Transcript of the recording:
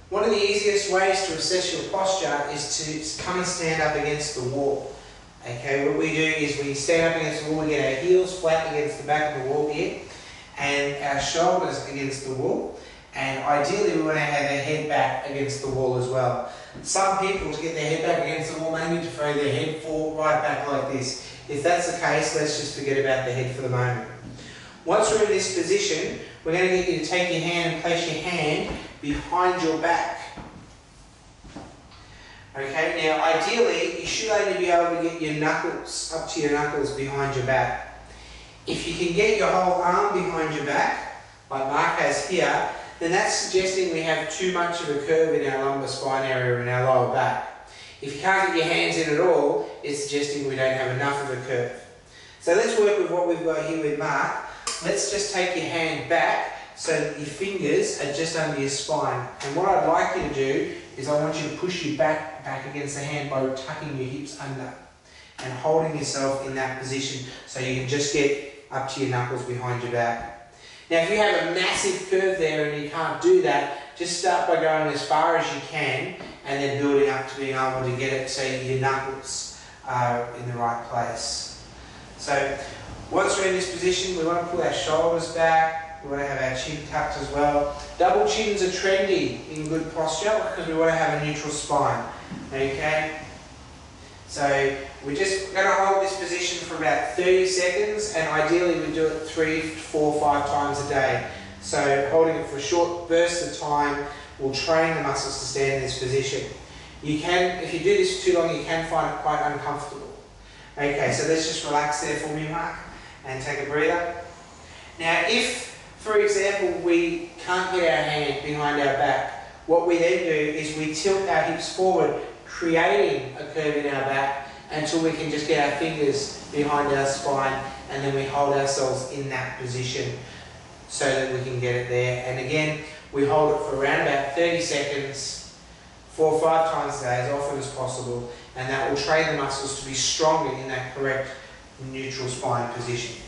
One of the easiest ways to assess your posture is to come and stand up against the wall. Okay, what we do is we stand up against the wall, we get our heels flat against the back of the wall here, and our shoulders against the wall, and ideally we want to have our head back against the wall as well. Some people, to get their head back against the wall, may need to throw their head forward, right back like this. If that's the case, let's just forget about the head for the moment. Once we're in this position, we're going to get you to take your hand and place your hand behind your back. Okay, now ideally you should only be able to get your knuckles, up to your knuckles behind your back. If you can get your whole arm behind your back, like Mark has here, then that's suggesting we have too much of a curve in our lumbar spine area and our lower back. If you can't get your hands in at all, it's suggesting we don't have enough of a curve. So let's work with what we've got here with Mark. Let's just take your hand back so that your fingers are just under your spine. And what I'd like you to do is I want you to push your back against the hand by tucking your hips under and holding yourself in that position so you can just get up to your knuckles behind your back. Now if you have a massive curve there and you can't do that, just start by going as far as you can and then building up to being able to get it so your knuckles are in the right place. So once we're in this position, we want to pull our shoulders back, we want to have our chin tucked as well. Double chins are trendy in good posture because we want to have a neutral spine. Okay? So we're just going to hold this position for about 30 seconds, and ideally we do it 3, 4, 5 times a day. So holding it for a short burst of time will train the muscles to stay in this position. You can, if you do this for too long, you can find it quite uncomfortable. Okay, so let's just relax there for me, Mark, and take a breather. Now if, for example, we can't get our hand behind our back, what we then do is we tilt our hips forward, creating a curve in our back until we can just get our fingers behind our spine, and then we hold ourselves in that position so that we can get it there. And again, we hold it for around about 30 seconds, 4 or 5 times a day, as often as possible, and that will train the muscles to be stronger in that correct neutral spine position.